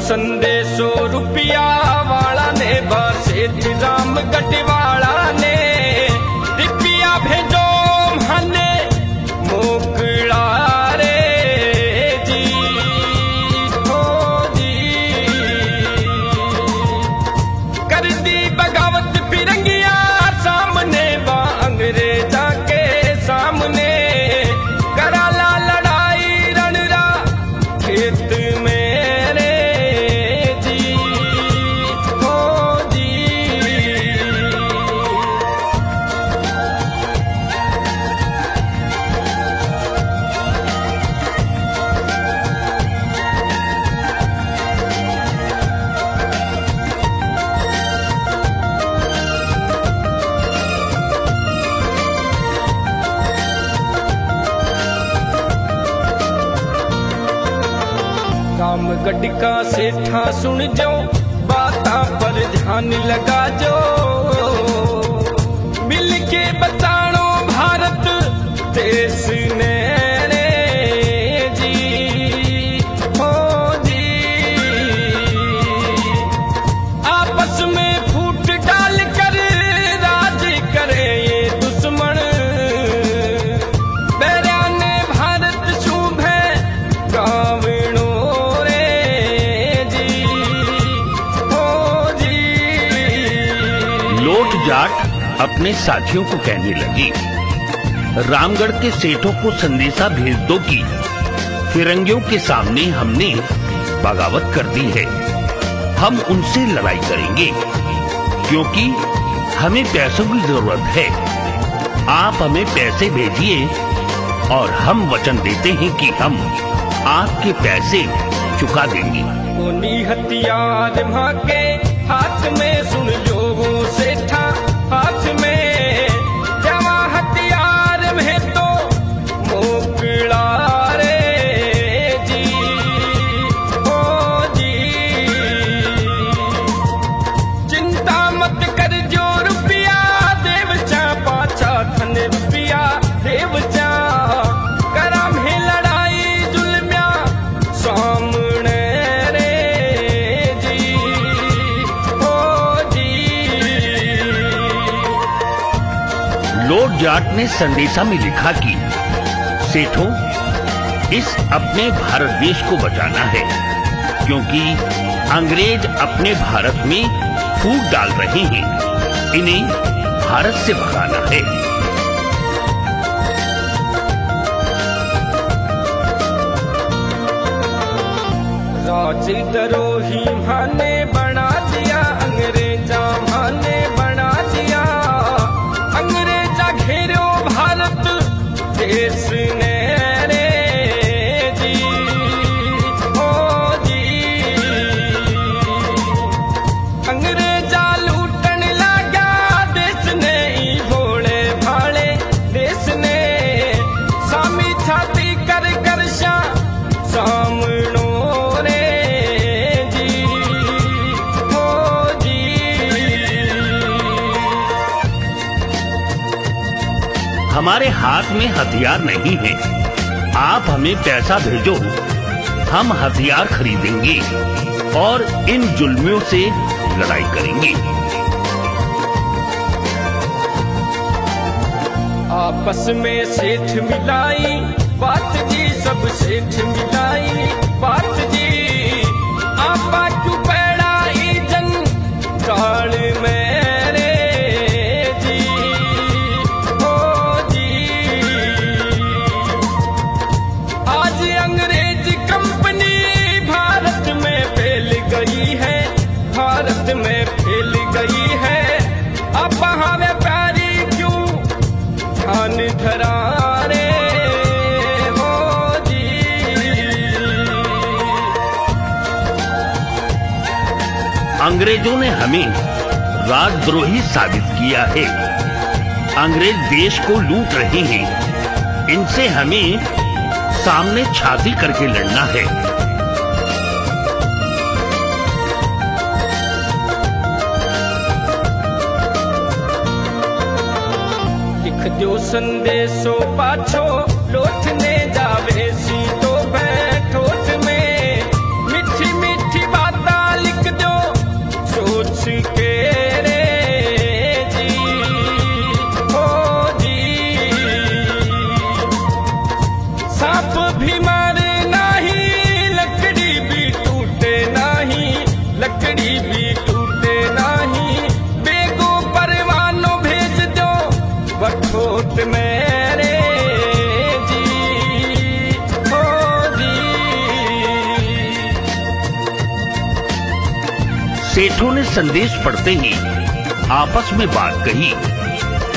संदेशो रुपया वाला ने सेठ राम गढ़वाला ने रुपया भेजो मने मोकला रे जी हो जी कर दी बगावत फिरंगिया सामने बा अंग्रेजा के सामने कराला लड़ाई रणरा खेत में रामगढ़ का सेठा सुन जो बाता पर ध्यान लगा जो मिल के बतानो भारत देश ने रे जी हो जी आपस में फूट डाल कर राज करे ये दुश्मन बैराने भारत शूभे गावणो लोट जाट अपने साथियों को कहने लगी, रामगढ़ के सेठों को संदेशा भेज दो कि फिरंगियों के सामने हमने बगावत कर दी है। हम उनसे लड़ाई करेंगे क्योंकि हमें पैसों की जरूरत है। आप हमें पैसे भेजिए और हम वचन देते हैं कि हम आपके पैसे चुका देंगे। कोनी हथियार भागे हाथ में सुन लो वो सेठा हाथ में जवा हथियार में तो मोकला रे जी हो जी चिंता मत कर जो रुपया देव चा पाछा थन रुपया देव चा करा में लड़ाई जुल्म्या सामने लोट जाट ने संदेशा में लिखा कि सेठों इस अपने भारत देश को बचाना है क्योंकि अंग्रेज अपने भारत में फूट डाल रहे हैं। इन्हें भारत से भगाना है। राजद्रोही माने बना दिया अंग्रेजा माने बना दिया अंग्रेजा घेरो भारत देश ने रे जी हो जी अंग्रेजा लूटन लगा देश ने भोले भाले देश ने सामी छाती कर कर सामनो हमारे हाथ में हथियार नहीं है। आप हमें पैसा भेजो, हम हथियार खरीदेंगे और इन जुल्मियों से लड़ाई करेंगे। आपस में सेठ मिलाई बात जी सब सेठ मिलाई बात जी आपा क्यों पैड़ाई जन काल में भारत में फैल गई है अब हमें प्यारी क्यों ध्यान धरा रे हो जी अंग्रेजों ने हमें राजद्रोही साबित किया है। अंग्रेज देश को लूट रहे हैं। इनसे हमें सामने छाती करके लड़ना है। जो संदेशो पाछो लौटने जावे सी तो बैठोट में मीठी मीठी बात लोट मेरे जी हो जी। सेठों ने संदेश पढ़ते ही आपस में बात कही,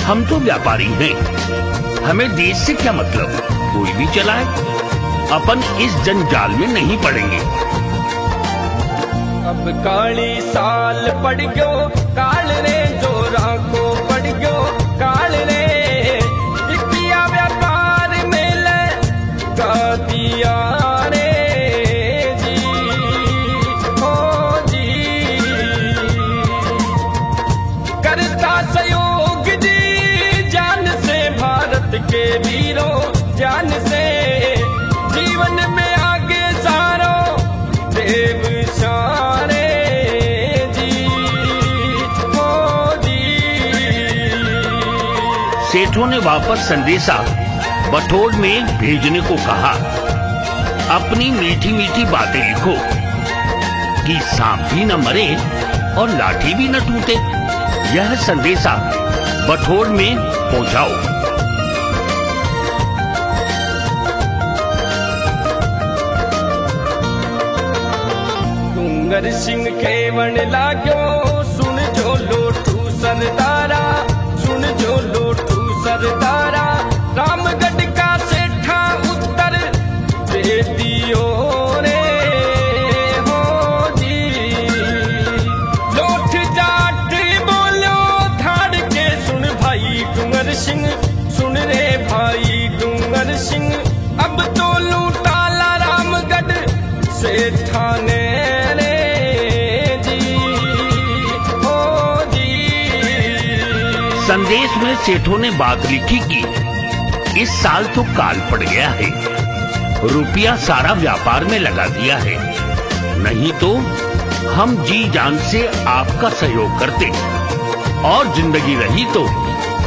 हम तो व्यापारी हैं, हमें देश से क्या मतलब, कोई भी चलाए, अपन इस जंजाल में नहीं पड़ेंगे। अब काली साल पड़ गयो काल रे जोरा को पड़ गयो काल रे, इपिया व्यापार मेले का दिया रे जी हो जी। करता सहयोग जी जान से भारत के वीरों जान से, जीवन में आगे सारो देव सारे जी हो जी। सेठों ने वापस संदेशा बठोड़ में भेजने को कहा। अपनी मीठी मीठी बातें लिखो कि सांप भी न मरे और लाठी भी न टूटे। यह संदेशा बठोड़ में पहुंचाओ। डूंगर सिंह खेवण लाग्यो सुन जो लोठू सरदारा, सुन जो लोठू सरदारा, रामगढ़ का सेठा उत्तर दे दियो रे हो जी। लोठ जाट बोलो धाड़ के सुन भाई डूंगर सिंह, सुन रे भाई डूंगर सिंह, अब तो लूटाला रामगढ़ सेठा ने संदेश में सेठों ने बात लिखी कि इस साल तो काल पड़ गया है, रुपया सारा व्यापार में लगा दिया है, नहीं तो हम जी जान से आपका सहयोग करते, और जिंदगी रही तो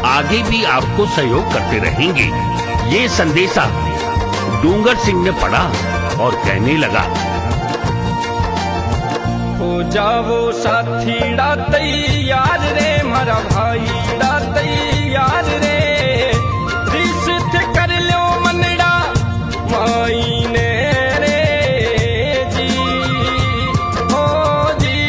आगे भी आपको सहयोग करते रहेंगे। ये संदेशा डूंगर सिंह ने पढ़ा और कहने लगा, हो जाओ साथी डा तैयार रे मारा भाई डा तैयार रे, रिश्ते कर लो मनड़ा माई ने रे जी हो जी।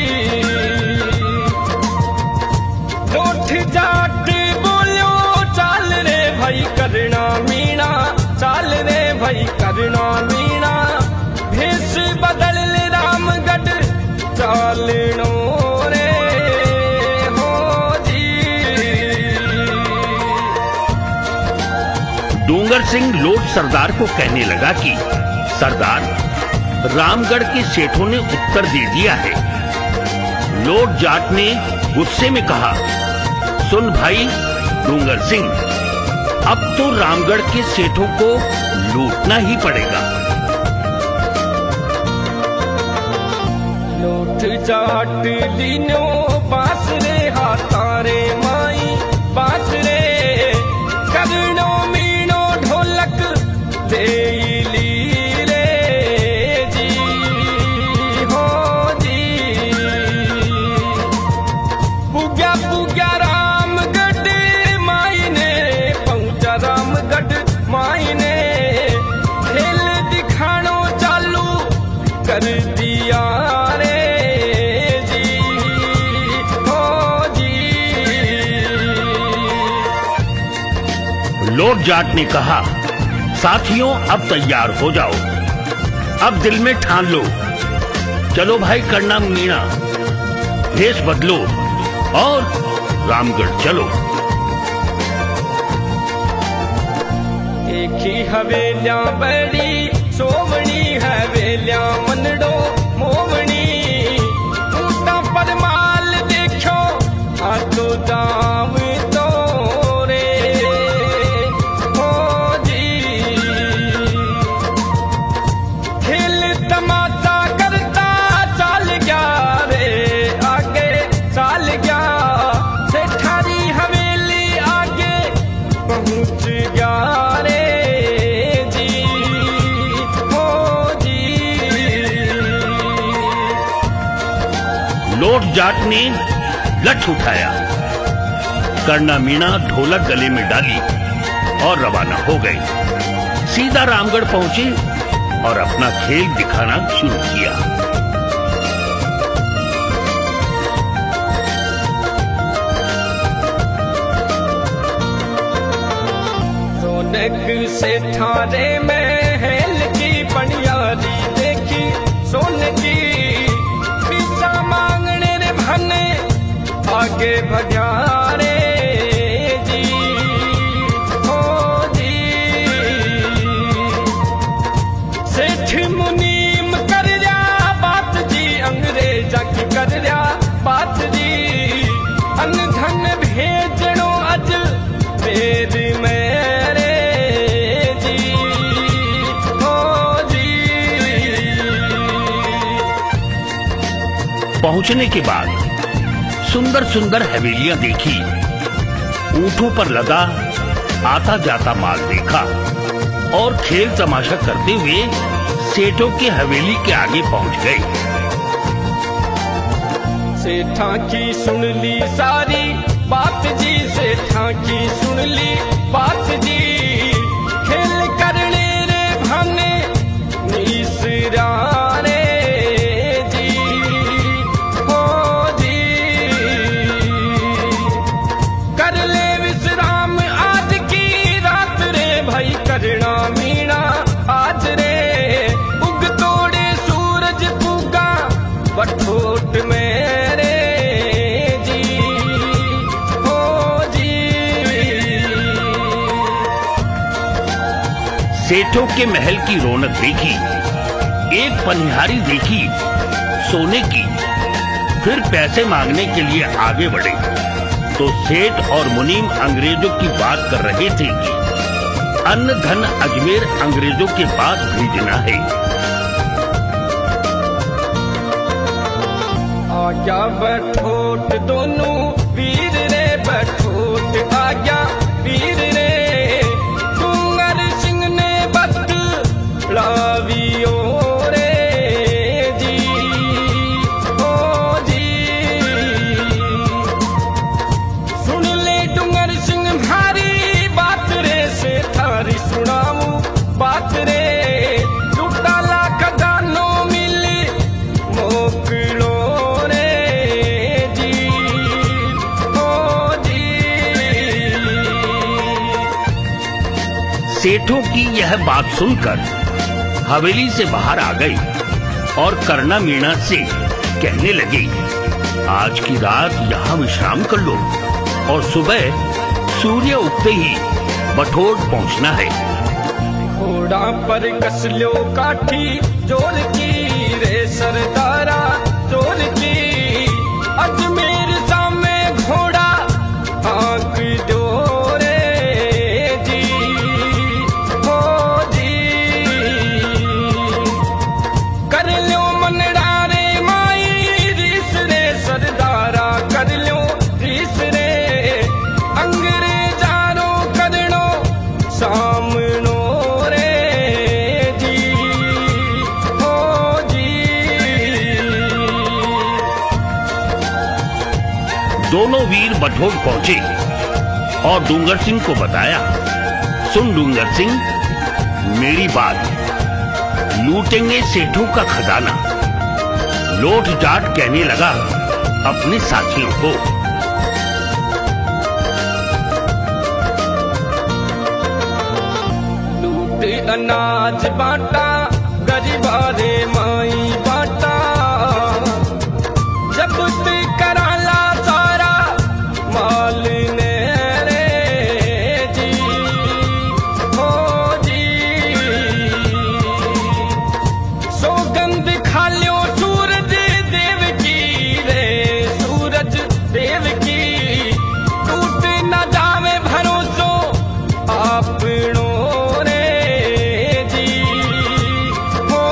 लोठ जाट बोलो चाल रे भाई करना मीणा, चाल रे भाई करना मीणा, भेष बदल ले रामगढ़ चालनो रे हो जी। डूंगर सिंह लोट सरदार को कहने लगा कि सरदार, रामगढ़ के सेठों ने उत्तर दे दिया है। लोट जाट ने गुस्से में कहा, सुन भाई डूंगर सिंह, अब तो रामगढ़ के सेठों को लूटना ही पड़ेगा। लोठ जाट लीनो बास रे हाथारे माई बास रे, करनो मीनो ढोलक दे ली रे जी हो जी। पुग्या पुग्या रामगढ़ माई ने पहुंचा रामगढ़ माई ने, खेल दिखानो चालू कर दिया रे जी हो जी। लोट जाट ने कहा, साथियों अब तैयार हो जाओ, अब दिल में ठान लो, चलो भाई करना मीणा, भेष बदलो और रामगढ़ चलो। एक ही हवेलियां बड़ी सोवनी हवेलियां मनडो मोवनी, ऊंटा पर माल देखो आतो दाम तो रे हो जी। खेल तमाशा करता चाल गया रे आगे चाल गया, सेठारी हवेली आगे पहुंच गया रे जी हो जी। लोट जाट ने लठ उठाया, करना मीणा ढोलक गले में डाली और रवाना हो गए। सीधा रामगढ़ पहुंचे और अपना खेल दिखाना शुरू किया। रौनक से ठारे महल की पनियारी देखी सोने की, पीछा मांगने रे भने आगे भजारे जी, हो जी। सेठ मुनीम कर जा बात जी, अंग्रेजा की कर जा बात जी, अन धन भेजणो अज मेरी मेरे जी, हो जी। पहुंचने के बाद सुंदर सुंदर हवेलियां देखी, ऊंटों पर लगा आता जाता माल देखा और खेल तमाशा करते हुए सेठों की हवेली के आगे पहुंच गए। सेठा की सुन ली सारी बात जी, सेठा की सुन ली बात जी, खेल करने रे भाने नीसराने जी, हो जी। कर ले विश्राम आज की रात रे भाई, करना मीणा आज रे, उग तोड़े सूरज पुगा बठोट मेरे जी, हो जी। सेठों के महल की रौनक देखी, एक पनिहारी देखी सोने की, फिर पैसे मांगने के लिए आगे बढ़े तो सेठ और मुनीम अंग्रेजों की बात कर रहे थे कि अन्न धन अजमेर अंग्रेजों के पास भेजना है। आज्ञा बठोट दोनों वीर रे, बठोट आज्ञा वीर रे, डूंगर सिंह ने बतलावियो रे जी, हो जी। सुन ले डूंगर सिंह भारी बात रे, से थारी सुनाऊं बात रे, लुटा लाख दानो मिली मोकलो सेठों की यह बात सुनकर हवेली से बाहर आ गई और करना मीणा से कहने लगे, आज की रात यहाँ विश्राम कर लो और सुबह सूर्य उगते ही बठोट पहुँचना है। घोड़ा पर कस लो काठी जोर की रे सरदारा जोर की, अजमेर सामे घोड़ा आंख दो दोनों वीर बठोट पहुंचे और डूंगर सिंह को बताया, सुन डूंगर सिंह, मेरी बात, लूटेंगे सेठों का खजाना। लोट जाट कहने लगा अपने साथियों को। लूटे अनाज बांटा, गरीबारे माई बांटा, जब्त कराला सारा माल ने रे जी, हो जी। सौगंध खा लो सूरज देव की रे, सूरज देव की, टूट न जावे भरोसो आपनो रे जी, हो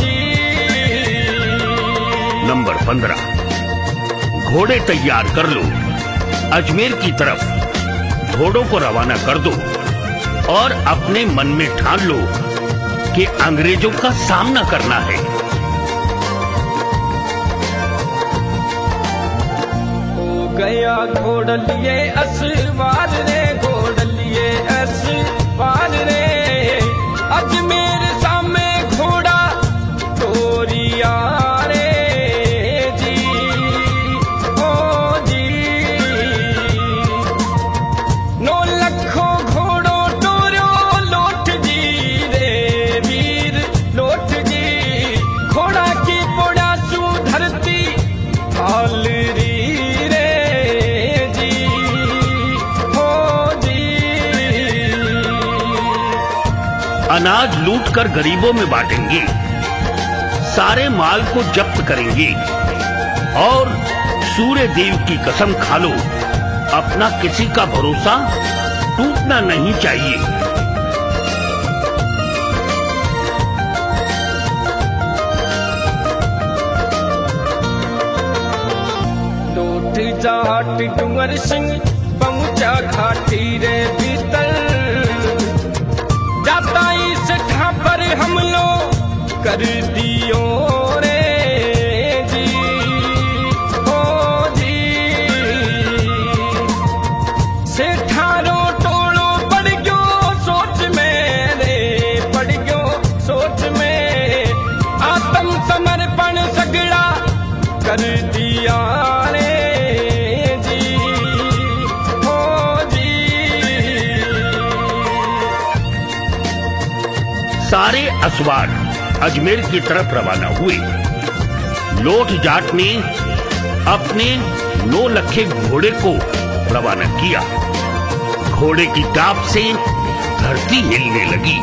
जी। नंबर 15, घोड़े तैयार कर लो, अजमेर की तरफ घोड़ों को रवाना कर दो और अपने मन में ठान लो कि अंग्रेजों का सामना करना है। हो गया घोड़ लिए असवार रे, घोड़ लिए अस अनाज लूटकर गरीबों में बांटेंगे, सारे माल को जब्त करेंगे और सूर्य देव की कसम खा लो, अपना किसी का भरोसा टूटना नहीं चाहिए। जाट डूंगर सिंह पहुंचा घाटी रे भीतर, जाता इस ठापर हमलो कर दियो रे जी, हो जी। सेठारो टोलो पड़ गयो सोच में रे, पड़ गयो सोच में, आत्म समर्पण सगड़ा कर दिया रे। सारे असवार अजमेर की तरफ रवाना हुए। लोट जाट ने अपने 9 लखे घोड़े को रवाना किया। घोड़े की टाप से धरती हिलने लगी।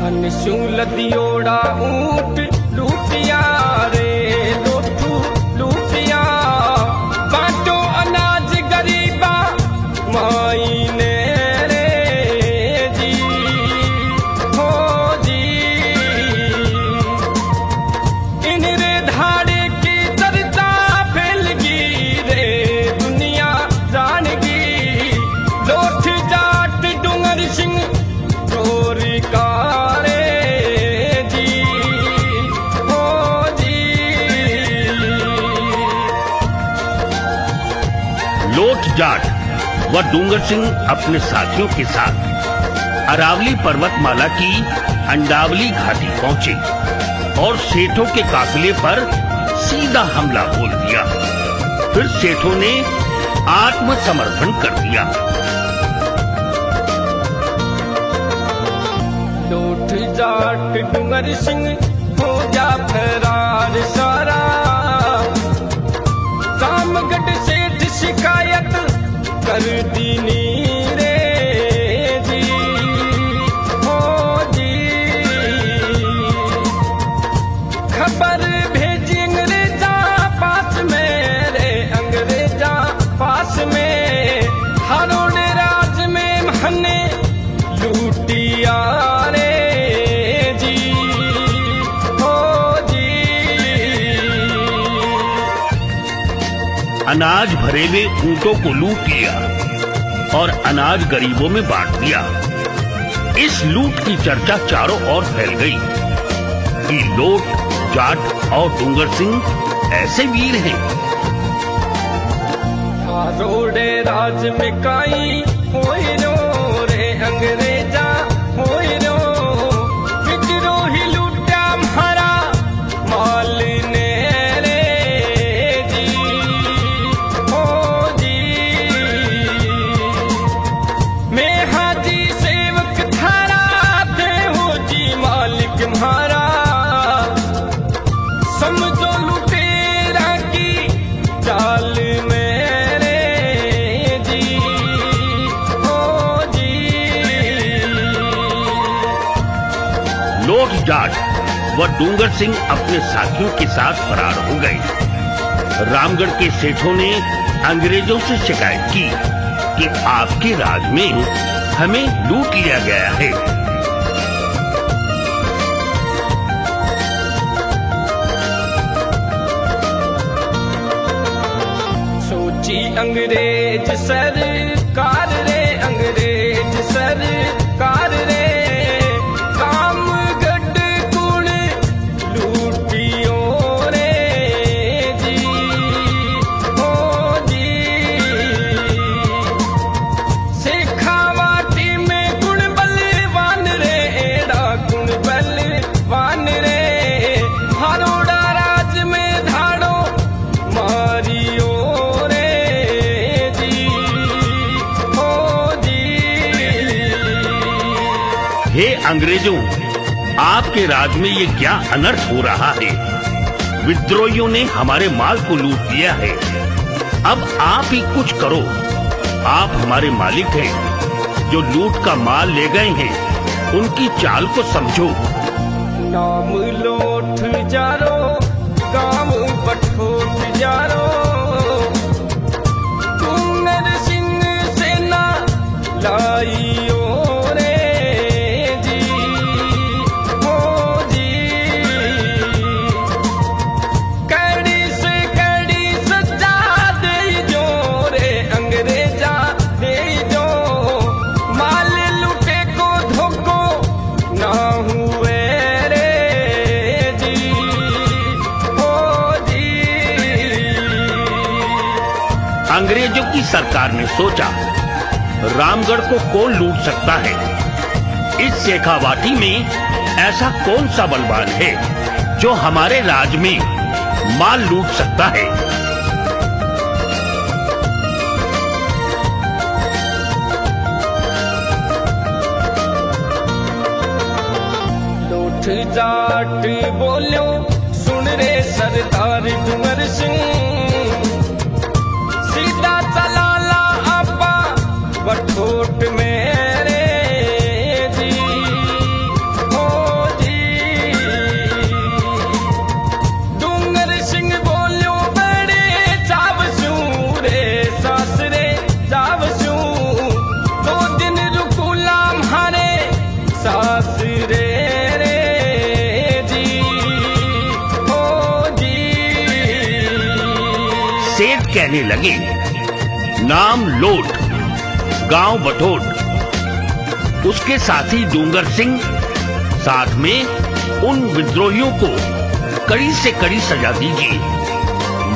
अनशूल दियोड़ा ऊंट लूटिया रे, लोटू लूटिया, बांटो अनाज गरीबा माई ने जाट व डूंगर सिंह अपने साथियों के साथ अरावली पर्वतमाला की अंडावली घाटी पहुंचे और सेठों के काफिले पर सीधा हमला बोल दिया। फिर सेठों ने आत्मसमर्पण कर दिया। लोट जाट डूंगर सिंह हो जा फरार सारा, रामगढ़ सेठ शिकायत कर दीनी रे जी, हो जी। खबर भेजी अंग्रेजा पास में रे, अंग्रेजा पास में, हरोड़े राज में महने लूटिया रे जी, हो जी। अनाज भरे हुए ऊंटों को लूट लिया और अनाज गरीबों में बांट दिया। इस लूट की चर्चा चारों ओर फैल गई कि लोट जाट और डूंगर सिंह ऐसे वीर हैं। रोडे राज में काई होई रो रे, अंग्रेजा होई रो, विद्रोही लूटा मारा माल ने रे जी, हो जी। मैं हाजी सेवक थारा थे, हो जी मालिक म्हारा, समझो लुटेरा की चाल में लोट जाट व डूंगर सिंह अपने साथियों के साथ फरार हो गए। रामगढ़ के सेठों ने अंग्रेजों से शिकायत की कि आपके राज में हमें लूट लिया गया है। सोची अंग्रेज सरकार रे, अंग्रेज सरकार रे, हे अंग्रेजों, आपके राज में ये क्या अनर्थ हो रहा है? विद्रोहियों ने हमारे माल को लूट लिया है। अब आप ही कुछ करो। आप हमारे मालिक हैं जो लूट का माल ले गए हैं। उनकी चाल को समझो। नाम लोठ जारो, गांव बठोट जारो, डूंगर सिंह सेना लाइयो रे जी, हो जी। कड़ी से कड़ी सजा दे जो रे अंग्रेजा दे जो, माल लुटे को धोखो ना हुए रे जी, हो जी। अंग्रेजों की सरकार ने सोचा रामगढ़ को कौन लूट सकता है। इस शेखावाटी में ऐसा कौन सा बलवान है जो हमारे राज में माल लूट सकता है। लोठ जाट बोलो सुन रे सरदार डूंगर सिंह, सीधा चला ला आपा बठोट मेरे जी, हो जी। डूंगर सिंह बोलो बड़े चावसू रे सासरे चावसू, 2 दिन रुकुला म्हारे सासरे रे जी, हो जी। सेठ कहने लगे नाम लोट, गांव बठोट, उसके साथी डूंगर सिंह, साथ में उन विद्रोहियों को कड़ी से कड़ी सजा दीजिए,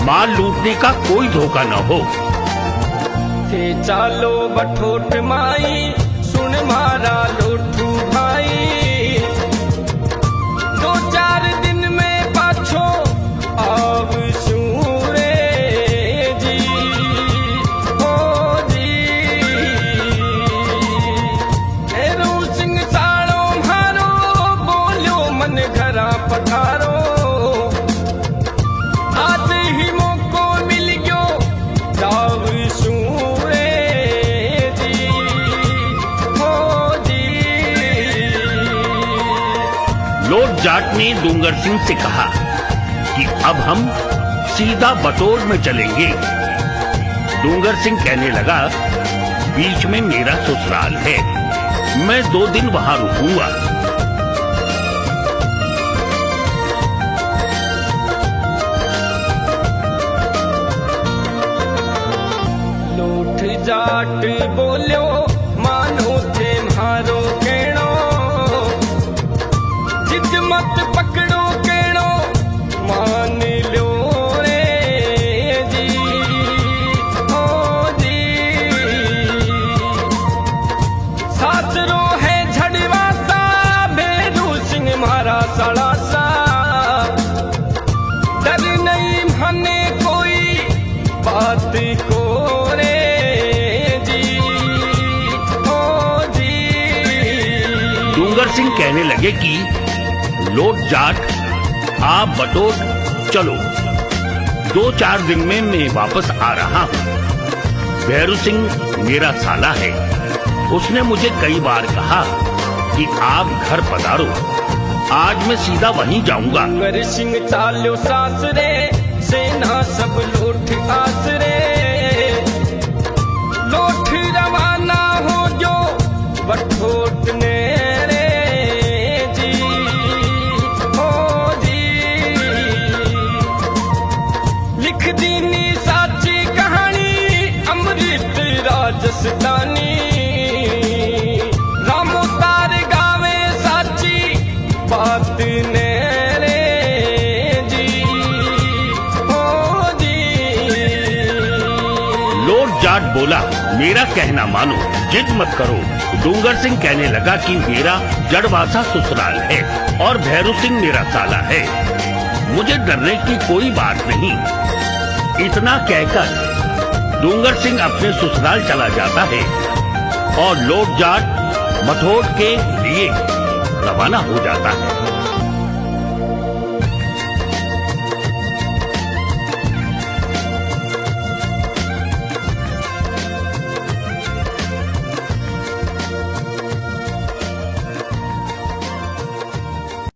माल लूटने का कोई धोखा न हो। थे चालो बठोट माई सुन मारा लोठू भाई, 2-4 दिन में पाछो आव सूरे जी, हो जी। हेरू सिंह साड़ो मारो बोलो मन घरा पधारो, आज ही मौको मिल गयो जाव सूरे जी, हो जी। लोट जाट ने डूंगर सिंह से कहा कि अब हम सीधा बटोर में चलेंगे। डूंगर सिंह कहने लगा बीच में मेरा ससुराल है, मैं 2 दिन वहां रुकूंगा। लोठ जाट बोलो मानो थे मारो केणो, जिद मत पकड़ो केणो मान लो रे जी, हो जी। सासरो है झड़वा सा भेरू सिंह मारा सड़ा सा, डर नहीं माने कोई बात को रे जी, हो जी। डूंगर सिंह कहने लगे कि लोट जाट आप बटोट चलो, 2-4 दिन में मैं वापस आ रहा हूं। भैरू सिंह मेरा साला है, उसने मुझे कई बार कहा कि आप घर पधारो, आज मैं सीधा वहीं जाऊंगा। डूंगर सिंह चालो सासरे सेना सब लोठ आसरे, लोठ रवाना हो जो बठोट ने रे जी, हो जी। लिख दीनी साची कहानी अमृत राजस्थानी, रामो तार गावे साची बात ने रे जी, हो जी। लोट जाट बोला मेरा कहना मानो, जिद मत करो। डूंगर सिंह कहने लगा कि मेरा जड़वासा ससुराल है और भैरू सिंह मेरा साला है, मुझे डरने की कोई बात नहीं। इतना कहकर डूंगर सिंह अपने ससुराल चला जाता है और लोट जाट बठोट के लिए रवाना हो जाता है।